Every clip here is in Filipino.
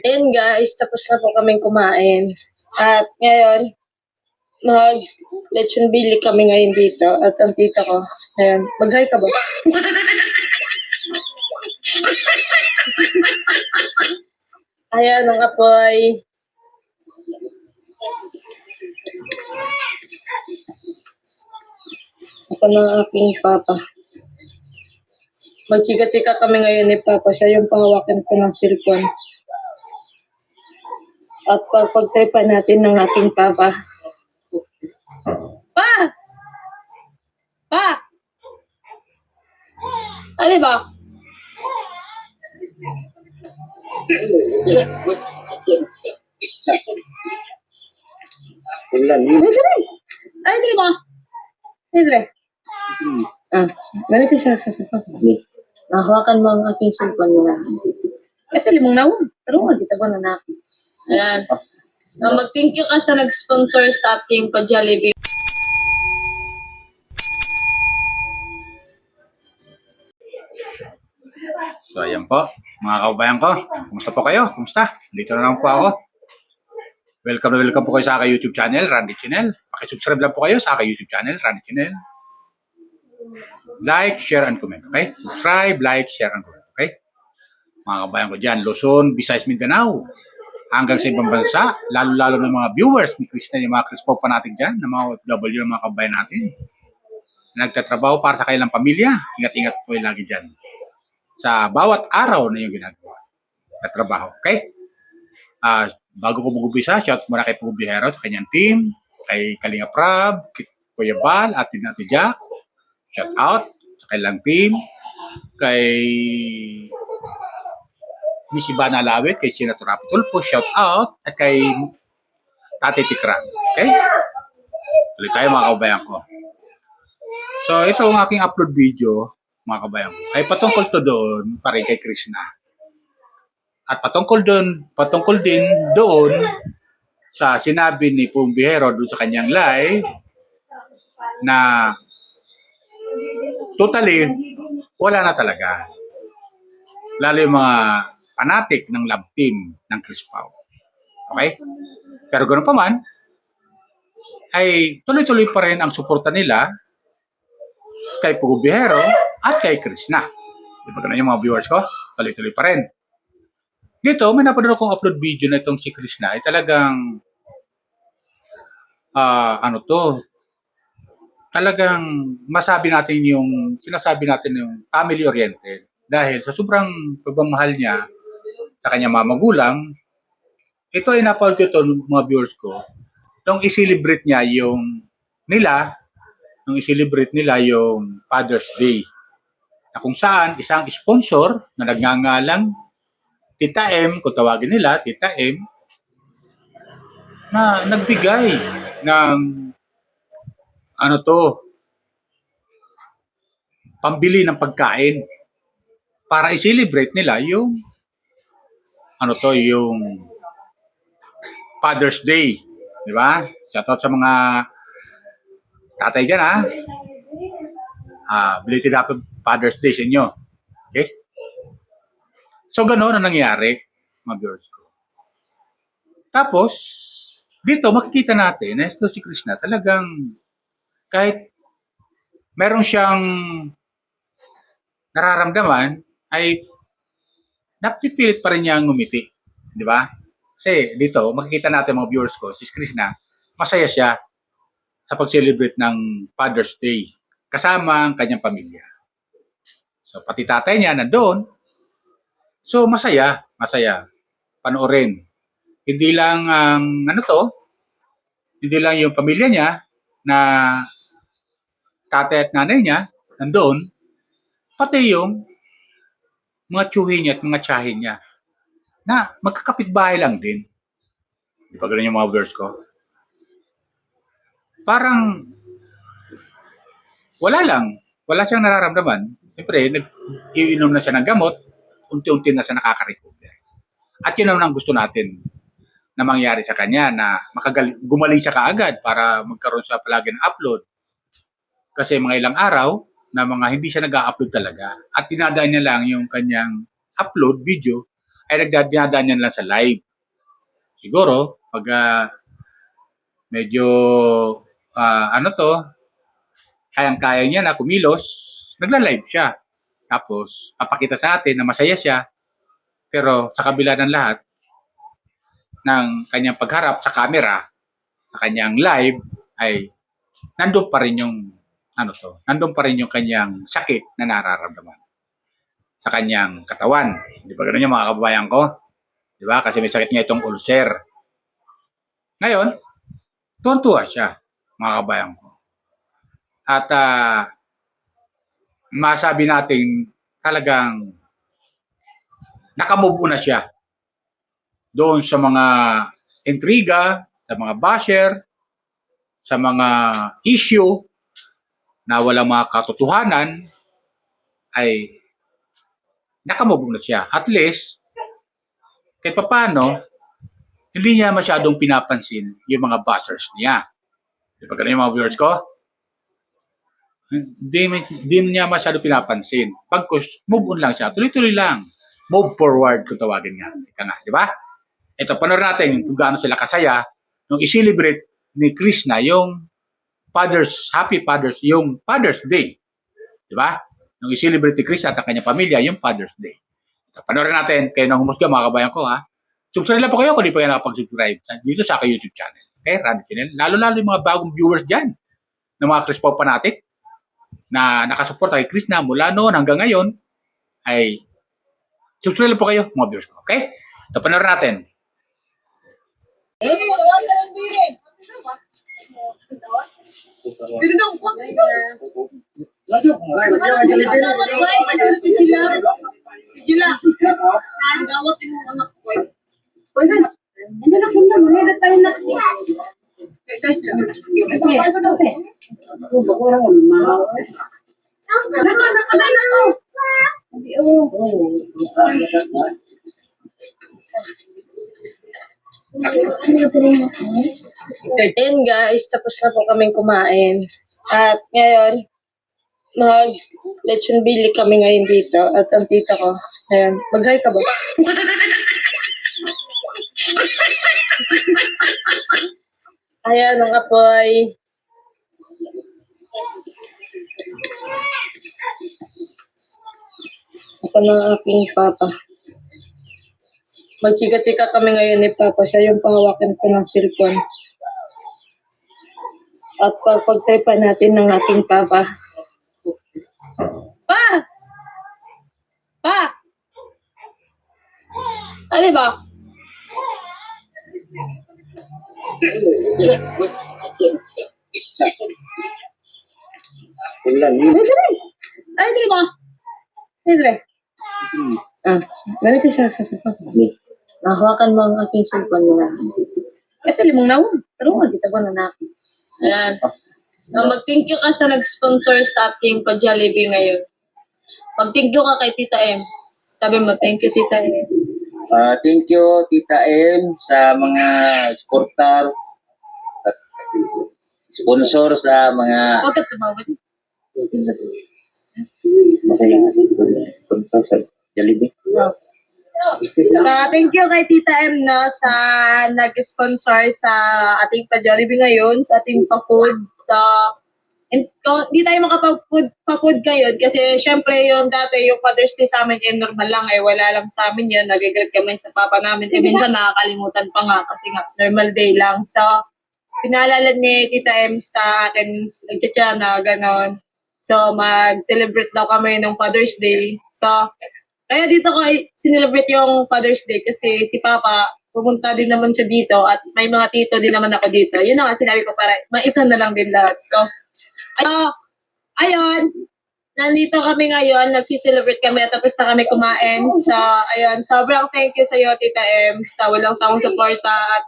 Ayun guys, tapos na po kaming kumain. At ngayon, mag-lechon bili kami ngayon dito. At ang tita ko, ayun, mag-hi ka ba? Ayan, ang apoy. Ako ng aking papa. Magchika-chika kami ngayon ni Papa. Siya yung pahawakan ko ng cellphone. At pagpagtripan natin ng aking Papa. Pa! Pa! Ano ba? Ay, di ba? Ay, di ba? Ganito siya sa cellphone. Nahawakan mo ang aking cellphone mo na. Pili mong nawon. Pero kita ko na natin. Ayan. So, mag-thank you ka sa nag-sponsor sa ating pa-Jollibee. So, ayan po, mga kaubayan ko. Kumusta po kayo? Kumusta? Dito na lang po ako. Welcome na welcome po kayo sa aking YouTube channel, Randy Channel. Pakisubscribe lang po kayo sa aking YouTube channel, Randy Channel. Like, share, and comment, okay? Subscribe, like, share, and comment, okay? Mga kabayan ko dyan, Luzon, Visayas, Mindanao, hanggang sa ibang bansa, lalo-lalo ng mga viewers ni Krishna, yung mga Krispo pa natin dyan, ng mga OFW ng mga kabayan natin. Nagtatrabaho para sa kanilang pamilya, ingat-ingat po yung lagi dyan. Sa bawat araw na yung ginagawa na trabaho, okay? Bago ko mag-umpisa, shout muna kay Pugo Bihero, sa kanyang team, kay Kalinga Prab, kay Kuya Bal, at Natin Jack. Shout out sa kailang team, kay Miss Ivana Lawit, kay Senator Rapi Tulfo, shout out, at kay Tate Tikran. Okay? Tuloy tayo mga kabayan ko. So, ito ang aking upload video, mga kabayan ko, ay patungkol to doon, pare kay Krishna. At patungkol din doon sa sinabi ni Pugo Bihero doon sa kanyang live na totally, wala na talaga. Lalo yung mga fanatic ng love team ng Chris Pao. Okay? Pero ganoon pa man, ay tuloy-tuloy pa rin ang suporta nila kay Pugo Bihero at kay Krishna. Di ba ganun yung mga viewers ko? Tuloy-tuloy pa rin. Dito, may napanood akong upload video na itong si Krishna ay talagang talagang sinasabi natin yung family-oriented. Dahil sa sobrang pagmamahal niya sa kanyang mga magulang, ito ay napanood ko ito ng mga viewers ko, nung i-celebrate nila yung Father's Day. Na kung saan, isang sponsor na nagngangalang Tita M, kung tawagin nila, Tita M, na nagbigay ng pambili ng pagkain para i-celebrate nila yung yung Father's Day, di ba? Shoutout sa mga tatay dyan, belated happy Father's Day sa inyo. Okay? So, gano'n ang nangyari, mga viewers ko. Tapos, dito makikita natin na ito si Krishna talagang kahit meron siyang nararamdaman, ay napipilit pa rin niya ngumiti. Di ba? Kasi dito, makikita natin mga viewers ko, si Krishna, masaya siya sa pag-celebrate ng Father's Day kasama ang kanyang pamilya. So, pati tatay niya nandoon. So, masaya. Panoorin. Hindi lang hindi lang yung pamilya niya na tatay at nanay niya nandoon, pati yung mga tsuhin niya at mga tsahin niya na magkakapitbahay lang din. Di ba ganun yung mga viewers ko? Parang wala lang. Wala siyang nararamdaman. Siyempre, nag-iinom na siya ng gamot, unti-unti na siya nakaka-recover. At yun naman ang gusto natin na mangyari sa kanya, na gumaling siya kaagad para magkaroon siya palagi ng upload. Kasi mga ilang araw na mga hindi siya nag-upload talaga. At dinadaan niya lang yung kanyang upload video ay dinadaan niya lang sa live. Siguro, pag medyo kayang-kaya niya na kumilos, nagla-live siya. Tapos, papakita sa atin na masaya siya. Pero sa kabila ng lahat, ng kanyang pagharap sa camera, sa kanyang live, ay nandun pa rin yung nandun pa rin yung kanyang sakit na nararamdaman sa kanyang katawan. Di ba ganun yung mga kababayan ko? Di ba? Kasi may sakit nga itong ulcer. Ngayon, tuwan-tuwa siya, mga kababayan ko. At masabi natin talagang nakamove na siya doon sa mga intriga, sa mga basher, sa mga issue na walang mga katotohanan, ay nakamove na siya. At least, kahit paano, hindi niya masyadong pinapansin yung mga bashers niya. Di ba ganun yung mga viewers ko? Hindi niya masyado pinapansin. Pagkus, move on lang siya. Tuloy-tuloy lang. Move forward kung tawagin nga. Di ba? Ito, panoorin natin kung gaano sila kasaya nung i-celebrate ni Krishna yung Happy Father's Day. Di ba? Nung i-celebrate ni Krishna at ang kanyang pamilya yung Father's Day. Ito, panoorin natin. Kayo nang humusga, mga kabayan ko, ha? Subscribe lang po kayo kung di pa kayo nakapag-subscribe dito sa aking YouTube channel. Okay, Randy Channel. Lalo-lalo yung mga bagong viewers dyan ng mga Chris Pop fanatic na nakasupport kay Krishna mula noon hanggang ngayon, ay subscribe lang po kayo, mga viewers ko. Okay? Ito, panoorin natin. Ayan guys, tapos na po kaming kumain. At ngayon, mag-lechon bili kami ngayon dito. At ang tita ko, ayan, mag-hi ka ba? Ayan, ang apoy. Ako ng aking papa. Magchika-chika kami ngayon ni Papa. Siya yung pahawakan ko ng cellphone. At pagpagtaypan natin ng aking Papa. Pa! Pa! Ano ba? Ay, dali ba? Ay, dali. Ganito siya sa cellphone. Nahawakan mo ang aking cellphone nila. Pili mong nawon. Pero kita ko na natin. Ayan. So, mag-thank you ka sa nag-sponsor sa ating pa-Jollibee ngayon. Mag-thank you ka kay Tita M. Sabi mo, thank you, Tita M. Thank you, Tita M, sa mga supporter at sponsor sa mga... Huwag ka tumawad. Masaya nga sponsor sa Jollibee. So, thank you kay Tita M no, sa nag-sponsor sa ating pa-Jollibee ngayon, sa ating pa-food. So, hindi tayo makapag-food ngayon kasi syempre yung dati, yung Father's Day sa amin, normal lang, wala lang sa amin yun. Nag-greet kami sa papa namin. Minsan nakakalimutan pa nga kasi nga, normal day lang. So, pinaalala ni Tita M sa akin, nag-chat na gano'n. So, mag-celebrate daw kami ng Father's Day. So, kaya dito ko sinelebrate yung Father's Day kasi si Papa, pumunta din naman siya dito at may mga tito din naman ako dito. Yun na nga sinabi ko para maisa na lang din lahat. So, ayun. nandito kami ngayon, nagsiselebrate kami at tapos na kami kumain. Ayun, sobrang thank you sa iyo, Tita M, sa walang sawang suporta at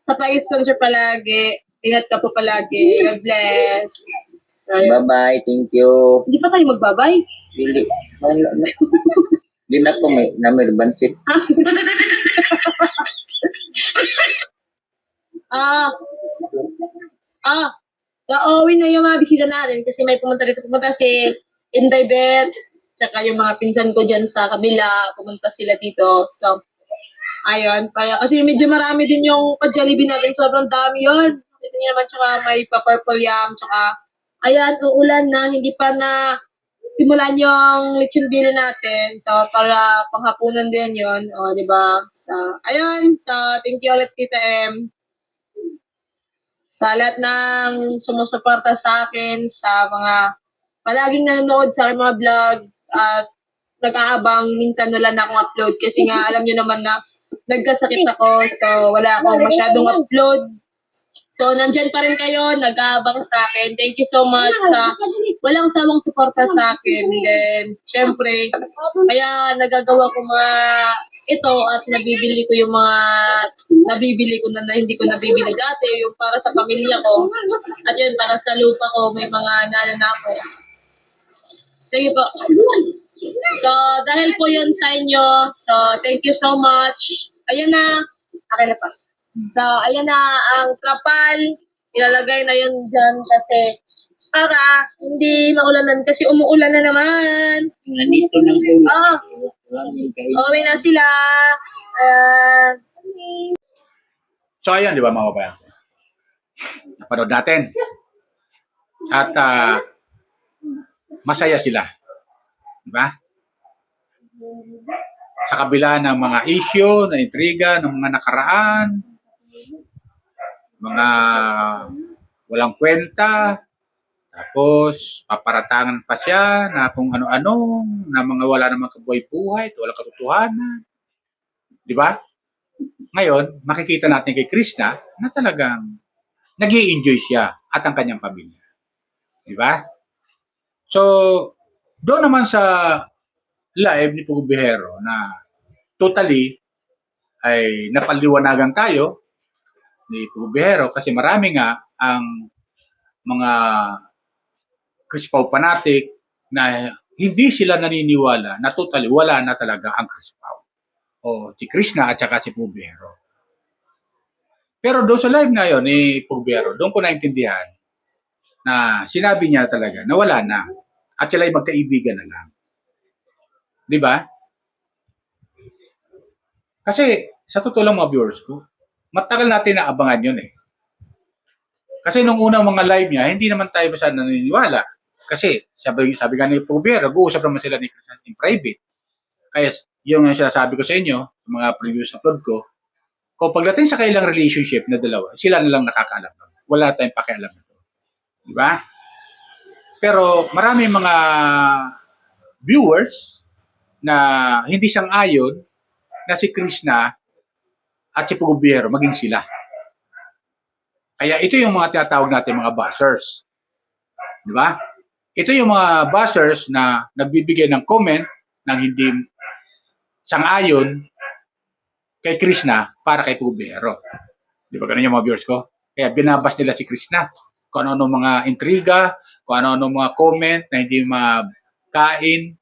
sa pag-sponsor palagi. Ingat ka po palagi. God bless. Ayun. Bye-bye. Thank you. Hindi pa tayo magbabay. Dili. Wala na. Di na po may bansit. Ah, ah, uuwi na yung mga bisita natin kasi may pumunta si Inday Beth, tsaka yung mga pinsan ko dyan sa kabila, pumunta sila dito. So, ayun, kasi medyo marami din yung pa-Jollibee natin, sobrang dami yun. Ito niyo naman, tsaka may pa-purple yam, tsaka, ayan, uulan na, hindi pa na simulan yung lechon bili natin. So, para panghapunan din yun, o, di ba? So, ayun, thank you ulit, Tita M. Sa lahat ng sumusuporta sa akin, sa mga palaging nanonood sa aking mga vlog, at nag-aabang, minsan wala na akong upload kasi nga alam nyo naman na nagkasakit ako, so wala akong masyadong upload. So, nandyan pa rin kayo, nag-aabang sa akin. Thank you so much sa walang sawang suporta sa akin. Then, syempre, kaya nagagawa ko mga ito at nabibili ko yung mga nabibili ko na hindi ko nabibili dati, yung para sa pamilya ko. At yun, para sa lupa ko, may mga nananako. Sige po. So, dahil po yun sa inyo, so, thank you so much. Ayan na. Okay na pa. So, ayan na ang trapal. Ilalagay na yun dyan kasi para hindi maulanan kasi umuulan na naman. Nandito ng ulo. Oh, uwi na sila. So, ayan, di ba mga kabayan? Napanood natin. At masaya sila. Di ba? Sa kabila ng mga issue, na intriga, ng mga nakaraan, mga walang kwenta, tapos paparatangan pa siya na kung ano-ano, na mga wala namang kabuhay-buhay, walang katotohanan. Di ba? Ngayon, makikita natin kay Krishna na talagang nag-i-enjoy siya at ang kanyang pamilya. Di ba? So, doon naman sa live ni Pugo Bihero na totally ay napaliwanagan tayo ni Pugo Bihero kasi marami nga ang mga Crispaw fanatic na hindi sila naniniwala na totally wala na talaga ang Crispaw o si Krishna at saka si Pugo Bihero. Pero doon sa live na yun ni Pugo Bihero, doon ko naintindihan na sinabi niya talaga na wala na at sila ay magkaibigan na lang. Di ba? Kasi sa totoo lang mga viewers ko, matagal natin naabangan yun eh. Kasi nung unang mga live niya, hindi naman tayo basta naniniwala. Kasi sabi nga ni Pugo Bihero, nag-uusap naman sila ni Krishna in private. Kaya yung sinasabi ko sa inyo, mga previous upload ko, kung pagdating sa kailang relationship na dalawa, sila na lang nakakaalam. Wala tayong pakialam nito. Di ba? Pero marami mga viewers na hindi sang-ayon na si Krishna at si Pugo Bihero maging sila. Kaya ito yung mga tinatawag natin mga buzzers. Di ba? Ito yung mga buzzers na nagbibigay ng comment ng hindi sang-ayon kay Krishna para kay Pugo Bihero. Di ba ganun yung mga viewers ko? Kaya binabas nila si Krishna. Kung ano-ano mga intriga, kung ano-ano mga comment na hindi makain,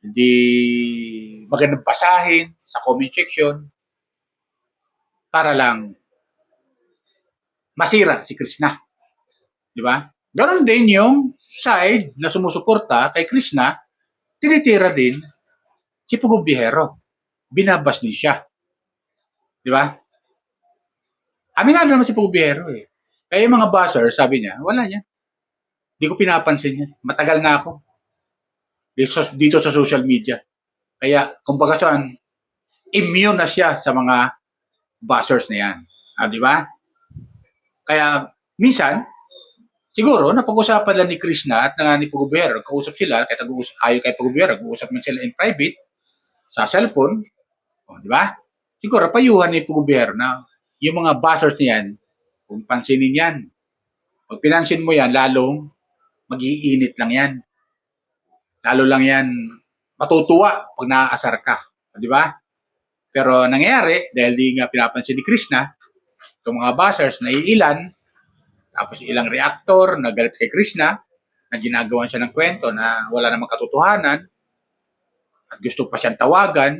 hindi magandang basahin sa comment section para lang masira si Krishna. Di ba? Ganon din yung side na sumusuporta kay Krishna, tinitira din si Pugo Bihero. Binabas din siya. Di ba? Aminado naman si Pugo Bihero eh. Kaya yung mga buzzer, sabi niya, wala niya. Hindi ko pinapansin yan. Matagal na ako dito sa social media. Kaya, kumbaga saan, immune na siya sa mga buzzers na yan. Di ba? Kaya, minsan, siguro, napag-usapan lang ni Krishna at ni Pugo Bihero, kausap sila, kaya ayaw kay Pugo Bihero, kausap man sila in private, sa cellphone, di ba? Siguro, payuhan ni Pugo Bihero na yung mga buzzers niyan, kung pansinin yan, pag pinansin mo yan, lalong mag-iinit lang yan. Lalo lang yan matutuwa pag naaasar ka. Di ba? Pero nangyayari, dahil di nga pinapansin ni Krishna, itong mga buzzers na iilan, tapos ilang reactor na galit kay Krishna, na ginagawan siya ng kwento na wala namang katotohanan, at gusto pa siyang tawagan,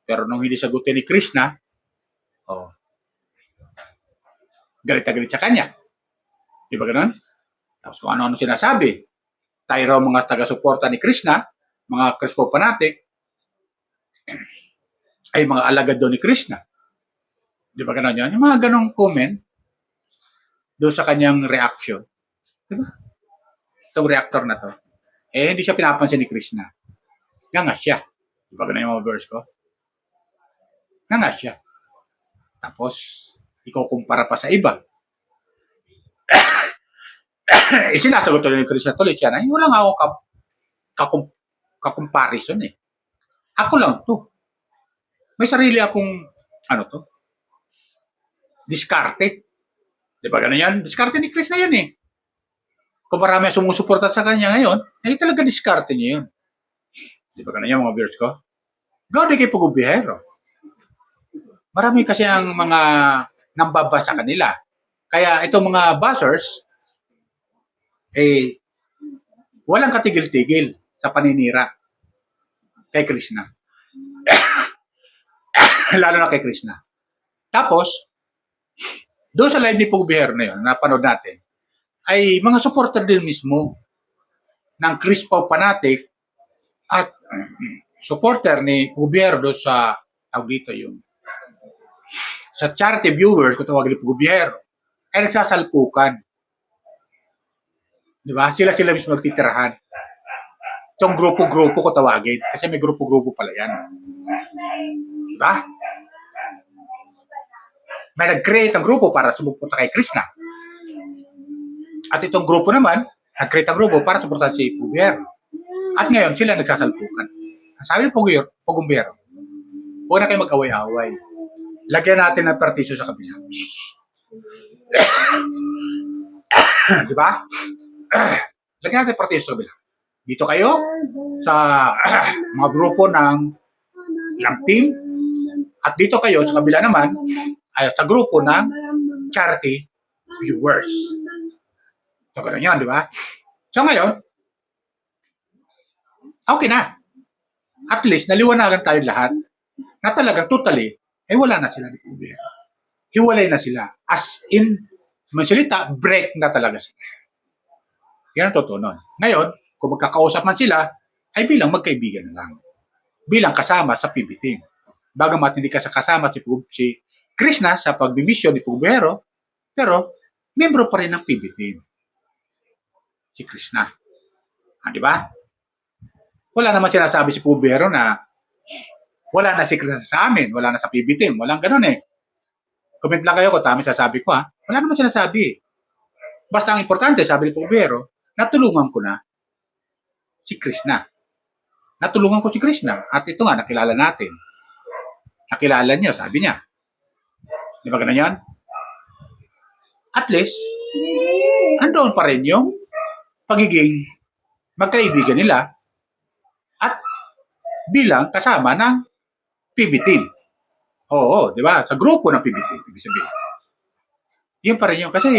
pero nung hindi sagutin ni Krishna, oh, galit na galit sa kanya. Di ba ganun? Tapos kung ano-ano sinasabi. Tayo raw mga taga-suporta ni Krishna, mga Krispo fanatic, ay mga alagad doon ni Krishna. Di ba ganun yun? Yung mga ganong comment doon sa kanyang reaction. Di ba? Itong reactor na to. Hindi siya pinapansin ni Krishna. Nga siya. Di ba ganun yung mga verse ko? Nga siya. Tapos, ikukumpara pa sa iba. Sinasagot tuloy ni Krishna tuloy siya na, wala nga ako kakomparison eh. Ako lang to. May sarili akong, diskarte. Di ba ganun yan? Diskarte ni Krishna yan eh. Kung marami ang sumusuporta sa kanya ngayon, talaga diskarte niya yun. Di ba ganun yan mga viewers ko? Gawin kay Pagubihero. Marami kasi ang mga nambabasa kanila. Kaya itong mga buzzers, walang katigil-tigil sa paninira kay Krishna. Lalo na kay Krishna. Tapos, doon sa live ni Pugubihero na yun, napanood natin, ay mga supporter din mismo ng Krispo fanatic at supporter ni Pugubihero doon sa dito yung sa charity viewers kung tawagin ni Pugubihero ay nagsasalpukan. Di ba? Sila mismo nagtitirahan. Itong grupo-grupo ko tawagin. Kasi may grupo-grupo pala yan. Di ba? May nag-create ang grupo para sumuporta kay Krishna. At itong grupo naman, nag-create ang grupo para suportahan si Pugubihero. At ngayon, sila nagsasalpukan. Sabi ni Pugubihero, huwag na kayo mag-away-away. Lagyan natin ng partisyo sa kabila. Di ba? Lagyan natin partisyo sa kabila. Dito kayo sa mga grupo ng ilang team. At dito kayo sa kabila naman ay sa grupo ng charity viewers. So, ganun yan, di ba? So, ngayon, okay na. At least, naliwanagan tayo lahat na talagang totally, wala na sila ni Pugubihero. Hiwalay na sila. As in, mansalita, break na talaga sila. Yan ang totoo nun. Ngayon, kung magkakausap man sila, ay bilang magkaibigan na lang. Bilang kasama sa PB team. Bagamat hindi ka kasama si Krishna sa pagbimisyon ni Pugubihero, pero membro pa rin ng PB team. Si Krishna. Di ba? Wala naman sinasabi si Pugubihero na wala na si Krishna sa amin, wala na sa PB team, walang ganun eh. Comment lang kayo kung tama sasabi ko ha. Wala naman sinasabi. Basta ang importante, sabi ni Pugubihero, natulungan ko na si Krishna. Natulungan ko si Krishna. At ito nga, nakilala natin. Nakilala niyo, sabi niya. Di ba ganun yan? At least, andoon pa rin yung pagiging magkaibigan nila at bilang kasama ng PB team. Oo, di ba? Sa grupo ng PB team, ibig sabihin. Yun pa rin yun. Kasi,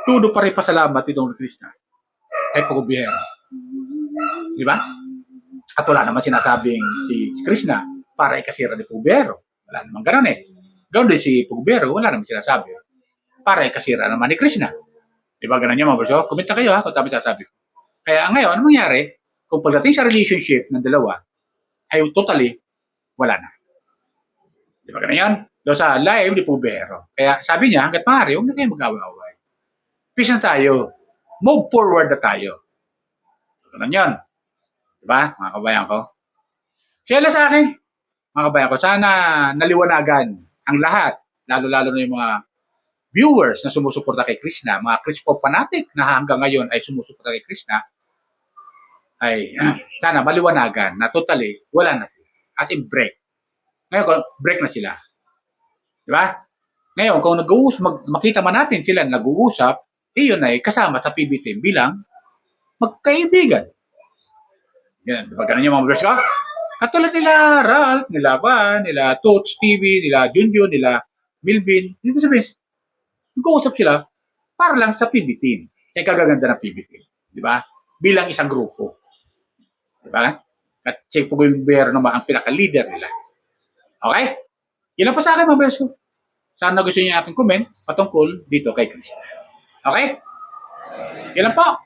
tudo pa rin pasalamat itong Krishna kay Pugubihero. Di ba? At wala naman sinasabing si Krishna para ikasira ni Pugubihero. Wala naman ganun eh. Ganoon din si Pugubihero, wala naman sinasabi para ikasira naman ni Krishna. Di ba ganun yung mga bro? Kumenta kayo ha kung tama sasabi ko. Kaya ngayon, ano mangyari? Kung pagdating sa relationship ng dalawa, ay totally wala na. Di ba ganun yan? Doon sa live ni Pugubihero. Kaya sabi niya, hanggat maaari, huwag na kayo mag-away-away. Peace na tayo. Move forward na tayo. Ganun yan. Diba, mga kabayan ko? Kaya sa akin, mga kabayan ko, sana naliwanagan ang lahat, lalo-lalo na yung mga viewers na sumusuporta kay Krishna, mga Krispo fanatic na hanggang ngayon ay sumusuporta kay Krishna, ay sana maliwanagan na totally wala na sila. As in break. Ngayon, break na sila. Diba? Ngayon, kung makita man natin sila nag-uusap, iyon ay kasama sa PB team bilang magkaibigan. Yan, diba ganun yung mga viewers ko? Katulad nila Ralph, nila Van, nila Toots TV, nila Junjun, nila Milvin. Dito sabihin, mag-uusap sila para lang sa PB team. Kaya kagaganda ng PB team. Di ba? Bilang isang grupo. Di ba? At si Pugoy Buero naman ang pinaka-leader nila. Okay? Yan lang pa sa akin, mga viewers ko. Sana gusto niyo aking comment patungkol dito kay Krista. Okay? Yan lang po.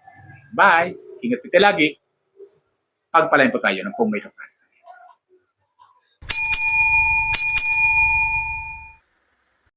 Bye. Ingat po tayo lagi. Pagpalain po tayo ng pong may kapal.